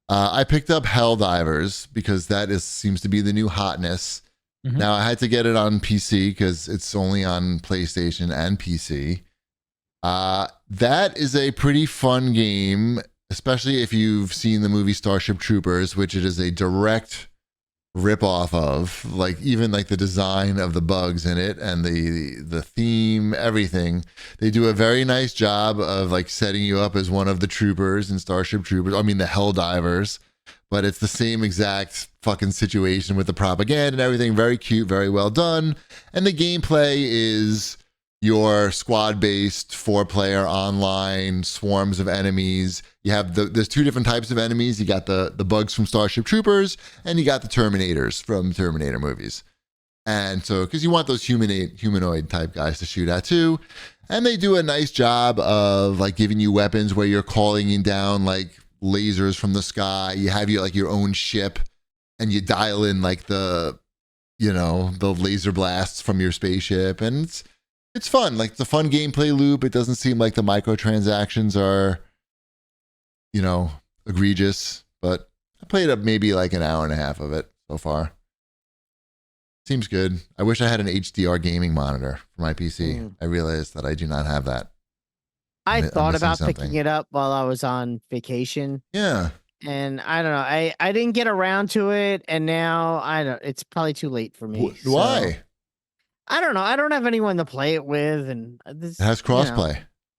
I picked up Helldivers because that seems to be the new hotness. Mhm. Now I had to get it on PC because it's only on PlayStation and PC. That is a pretty fun game, especially if you've seen the movie Starship Troopers, which it is a direct rip off of. Like even like the design of the bugs in it and the theme, everything. They do a very nice job of like setting you up as one of the troopers in Starship Troopers. I mean the Helldivers, but it's the same exact fucking situation with the propaganda and everything. Very cute, very well done. And the gameplay is your squad-based 4-player online swarms of enemies. You have there's 2 different types of enemies. You got the bugs from Starship Troopers, and you got the Terminators from Terminator movies. And so, because you want those humanoid type guys to shoot at too, and they do a nice job of like giving you weapons where you're calling in down like lasers from the sky. You have your own ship, and you dial in like the laser blasts from your spaceship, and it's fun. Like, it's a fun gameplay loop. It doesn't seem like the microtransactions are, egregious. But I played up maybe like an hour and a half of it so far. Seems good. I wish I had an HDR gaming monitor for my PC. I realized that I do not have that. I thought about picking it up while I was on vacation. Yeah. And I don't know. I didn't get around to it, and now it's probably too late for me. Why? I don't know. I don't have anyone to play it with, and it has crossplay.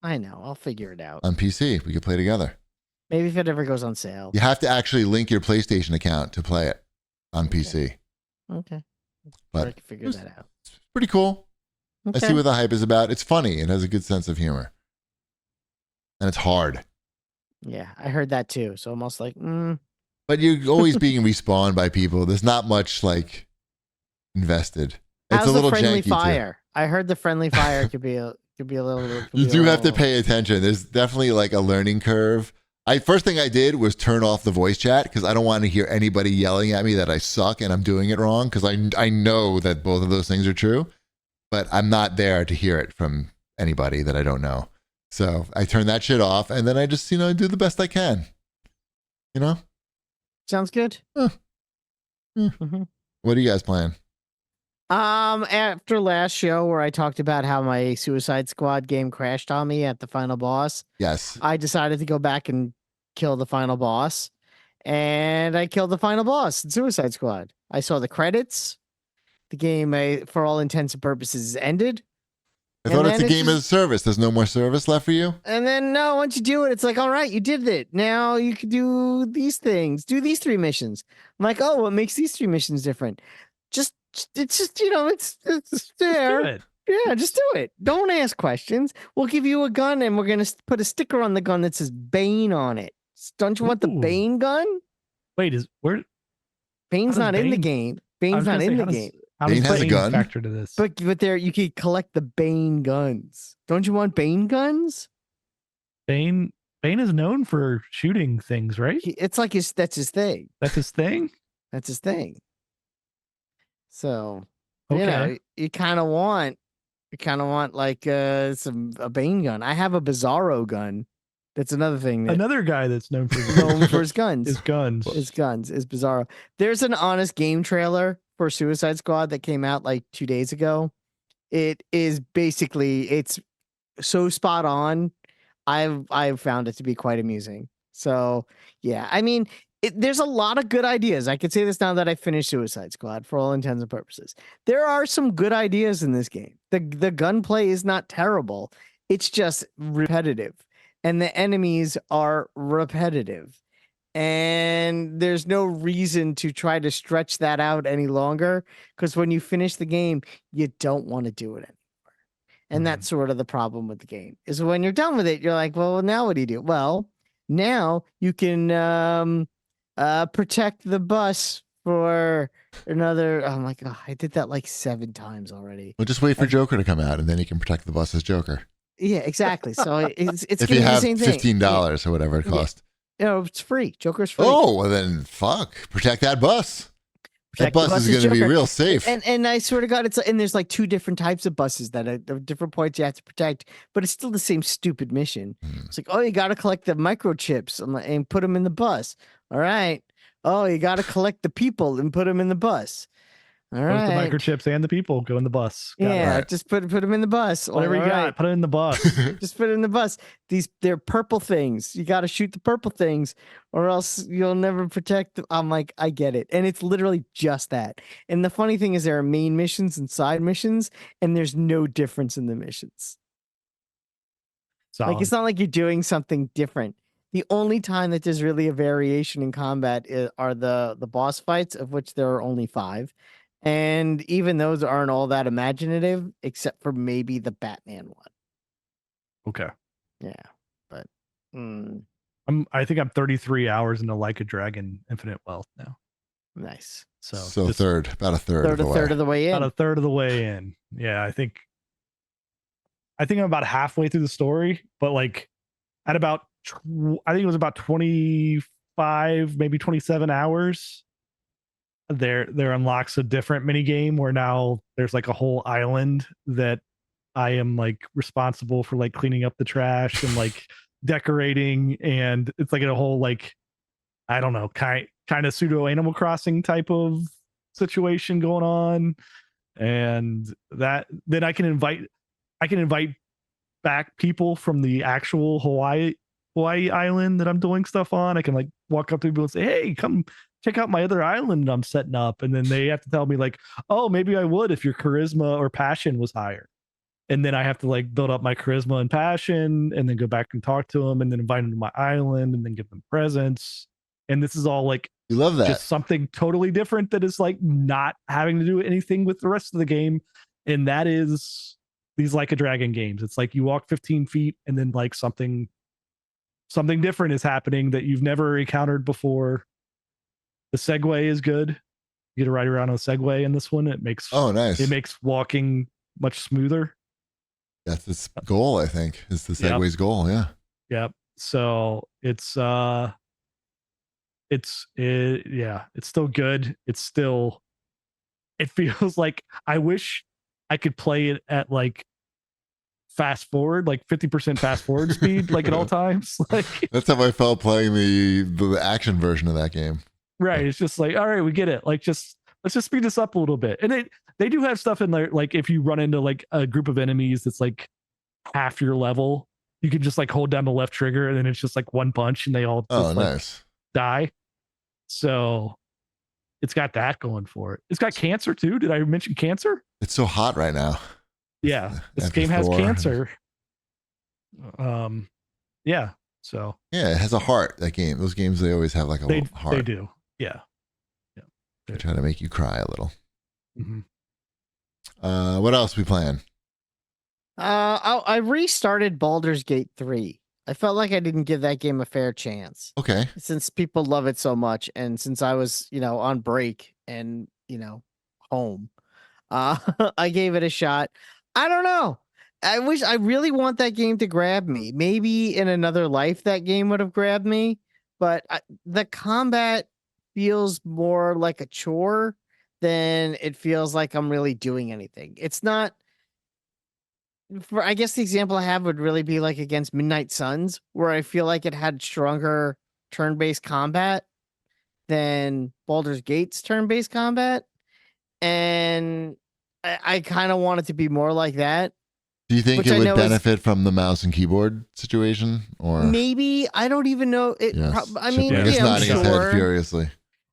I know. I'll figure it out. On PC, we could play together. Maybe if it ever goes on sale. You have to actually link your PlayStation account to play it on PC. Okay. But I can figure that out. It's pretty cool. Okay. I see what the hype is about. It's funny. It has a good sense of humor. And it's hard. Yeah, I heard that too. So I'm almost like, But you're always being respawned by people. There's not much like invested. It's how's a little the friendly janky too. fire? I heard the friendly fire could be a little. You do have to pay attention. There's definitely like a learning curve. First thing I did was turn off the voice chat because I don't want to hear anybody yelling at me that I suck and I'm doing it wrong, because I know that both of those things are true, but I'm not there to hear it from anybody that I don't know. So I turn that shit off, and then I just do the best I can. Sounds good. Mm-hmm. What are you guys playing? After last show where I talked about how my Suicide Squad game crashed on me at the final boss, yes, I decided to go back and kill the final boss, and I killed the final boss in Suicide Squad. I saw the credits. The game, for all intents and purposes, ended. I thought it's a game as a service. There's no more service left for you? And then, no, once you do it, it's like, all right, you did it. Now you can do these things. Do these 3 missions. I'm like, oh, what makes these 3 missions different? It's just, it's there. Do it. Yeah, just do it. Don't ask questions. We'll give you a gun, and we're going to put a sticker on the gun that says Bane on it. Don't you want the Bane gun? Wait, Bane's not in the game. Bane's not in the game. How does Bane has a gun? factor to this? But there, you can collect the Bane guns. Don't you want Bane guns? Bane is known for shooting things, right? It's like that's his thing. That's his thing? That's his thing. So, Okay. you kind of want like a Bane gun. I have a Bizarro gun. That's another thing. Another guy that's known for his guns. His guns is Bizarro. There's an honest game trailer for Suicide Squad that came out like 2 days ago. It is basically, it's so spot on. I've found it to be quite amusing. So yeah, I mean, there's a lot of good ideas. I could say this now that I finished Suicide Squad for all intents and purposes. There are some good ideas in this game. The gunplay is not terrible. It's just repetitive, and the enemies are repetitive. And there's no reason to try to stretch that out any longer, because when you finish the game, you don't want to do it anymore. And that's sort of the problem with the game, is when you're done with it, you're like, well, now what do you do? Well, now you can protect the bus for another. Oh my God, I did that like 7 times already. Well, just wait for Joker to come out, and then you can protect the bus as Joker. Yeah, exactly. So it's if you have the same thing. $15 or whatever it costs. It's free. Joker's free. Oh, well then, protect that bus. That bus is going to be real safe. And I swear to God, and there's like 2 different types of buses that are different points you have to protect, but it's still the same stupid mission. It's like, oh, you got to collect the microchips and put them in the bus. All right. Oh, you got to collect the people and put them in the bus. All Both the right. microchips and the people go in the bus. Got it. Yeah, Right. just put them in the bus. Whatever you All got, right. put it in the bus. Just put it in the bus. They're purple things. You got to shoot the purple things, or else you'll never protect them. I'm like, I get it, and it's literally just that. And the funny thing is, there are main missions and side missions, and there's no difference in the missions. Like, it's not like you're doing something different. The only time that there's really a variation in combat are the boss fights, of which there are only 5. And even those aren't all that imaginative, except for maybe the Batman one. Okay. Yeah. But I think I'm 33 hours into Like a Dragon Infinite Wealth now. nice. So just about a third of the way. Third of the way in. About a third of the way in. Yeah, I think I'm about halfway through the story, but like at about I think it was about 25, maybe 27 hours. There unlocks a different mini game where now there's like a whole island that I am like responsible for like cleaning up the trash and like decorating, and it's like a whole like I don't know kind of pseudo Animal Crossing type of situation going on, and that then I can invite back people from the actual Hawaii island that I'm doing stuff on. I can like walk up to people and say, hey, come check out my other island I'm setting up. And then they have to tell me like, oh, maybe I would if your charisma or passion was higher. And then I have to like build up my charisma and passion and then go back and talk to them and then invite them to my island and then give them presents. And this is all like, You love that. just something totally different that is like not having to do anything with the rest of the game. And that is these Like a Dragon games. It's like you walk 15 feet and then like something different is happening that you've never encountered before. The Segway is good. You get to ride around on a Segway in this one. It makes nice. It makes walking much smoother. That's its goal, I think. Is the Segway's goal, yeah. Yep. So it's still good. It feels like I wish I could play it at like fast forward, like 50% fast forward speed, like at all times. Like that's how I felt playing the action version of that game. Right. It's just like, all right, we get it. Like let's just speed this up a little bit. And they do have stuff in there, like if you run into like a group of enemies that's like half your level, you can just like hold down the left trigger and then it's just like one punch and they all just nice. Die. So it's got that going for it. It's got cancer too. Did I mention cancer? It's so hot right now. Yeah. This game has cancer. Yeah. So yeah, it has a heart, that game. Those games, they always have like a heart. They do. Yeah. They try to make you cry a little. Mm-hmm. What else we playing? I restarted Baldur's Gate 3. I felt like I didn't give that game a fair chance. Okay. Since people love it so much, and since I was, on break and, home, I gave it a shot. I don't know. I really want that game to grab me. Maybe in another life that game would have grabbed me, but the combat feels more like a chore than it feels like I'm really doing anything. It's not. I guess the example I have would really be like against Midnight Suns, where I feel like it had stronger turn-based combat than Baldur's Gate's turn-based combat, and I kind of want it to be more like that. Do you think it would benefit from the mouse and keyboard situation, or maybe? I don't even know. Yes. I mean, it's nodding his head furiously.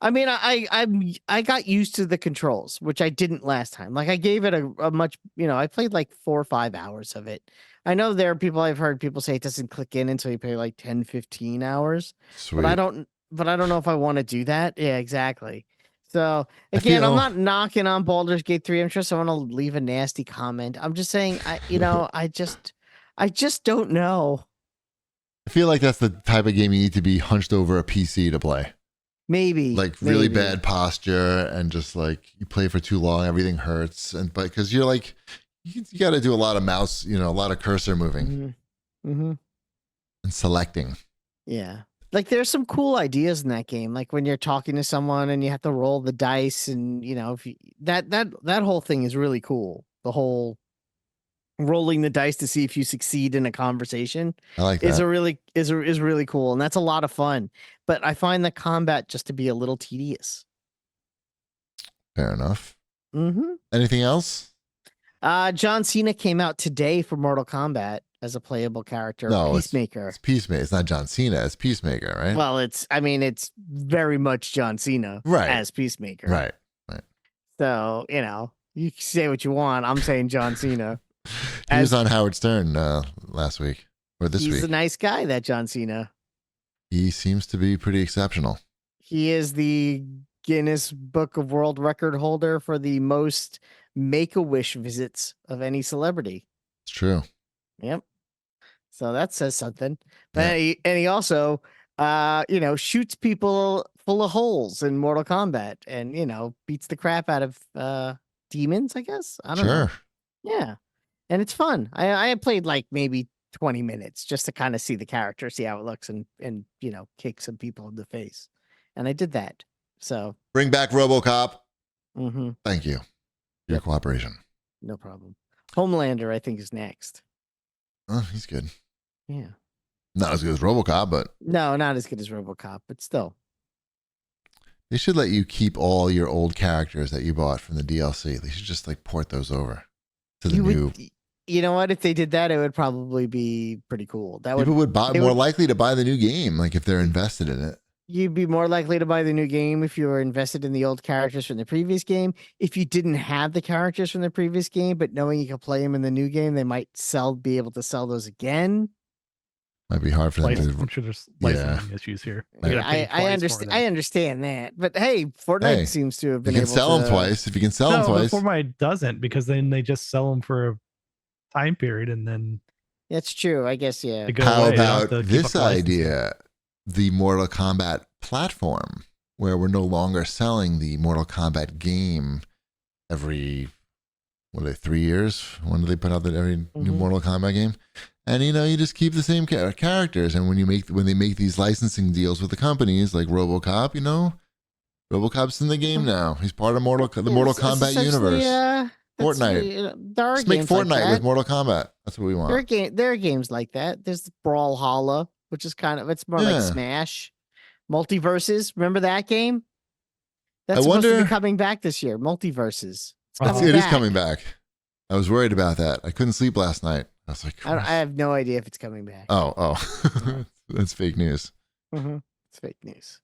I mean, I got used to the controls, which I didn't last time. Like I gave it a much, I played like 4 or 5 hours of it. I know there are people, I've heard people say it doesn't click in until you play like 10, 15 hours. Sweet. But I don't know if I want to do that. Yeah, exactly. So again, I'm not knocking on Baldur's Gate 3. I'm sure someone will leave a nasty comment. I'm just saying, I just don't know. I feel like that's the type of game you need to be hunched over a PC to play. Maybe like really bad posture and just like you play for too long, everything hurts, but because you're like you got to do a lot of mouse, a lot of cursor moving and selecting. Yeah. Like there's some cool ideas in that game, like when you're talking to someone and you have to roll the dice, and if that whole thing is really cool. The whole rolling the dice to see if you succeed in a conversation I like is that. really cool, and that's a lot of fun. But I find the combat just to be a little tedious. Fair enough. Mm-hmm. Anything else? John Cena came out today for Mortal Kombat as a playable character. No, Peacemaker. It's Peacemaker. It's not John Cena. It's Peacemaker, right? Well, it's very much John Cena Right. as Peacemaker. Right. So, you can say what you want. I'm saying John Cena. He was on Howard Stern last week or this He's week. a nice guy, that John Cena. He seems to be pretty exceptional. He is the Guinness Book of World Record holder for the most Make-A-Wish visits of any celebrity. It's true. Yep. So that says something. But he also, shoots people full of holes in Mortal Kombat and, beats the crap out of demons, I guess. I don't know. Sure. Yeah. And it's fun. I played like maybe 20 minutes just to kind of see the character, see how it looks and kick some people in the face. And I did that. So Bring back RoboCop. mm-hmm. Thank you. Your cooperation. No problem. Homelander, I think, is next. Oh, he's good. Yeah. Not as good as RoboCop, but No, not as good as RoboCop, but still. they should let you keep all your old characters that you bought from the DLC. They should just like port those over to the new. You know what? If they did that, it would probably be pretty cool. People would buy more likely to buy the new game, like if they're invested in it. You'd be more likely to buy the new game if you were invested in the old characters from the previous game. If you didn't have the characters from the previous game, but knowing you could play them in the new game, they might be able to sell those again. Might be hard for them I'm sure there's licensing issues here. Yeah, I understand that, but hey, Fortnite seems to have been able to sell them twice. If you can sell them twice, Fortnite doesn't, because then they just sell them for a time period and then that's true. I guess yeah. How about this idea? The Mortal Kombat platform, where we're no longer selling the Mortal Kombat game every 3 years? When do they put out every new Mortal Kombat game? And you just keep the same characters. And when they make these licensing deals with the companies like RoboCop, RoboCop's in the game now. He's part of the Mortal Kombat universe. Fortnite. Just make Fortnite with Mortal Kombat. That's what we want. There are games like that. There's Brawlhalla, which is it's more like Smash. Multiverses. Remember that game? That's supposed to be coming back this year. Multiverses. It is coming back. I was worried about that. I couldn't sleep last night. I was like, I have no idea if it's coming back. Oh. That's fake news. It's fake news.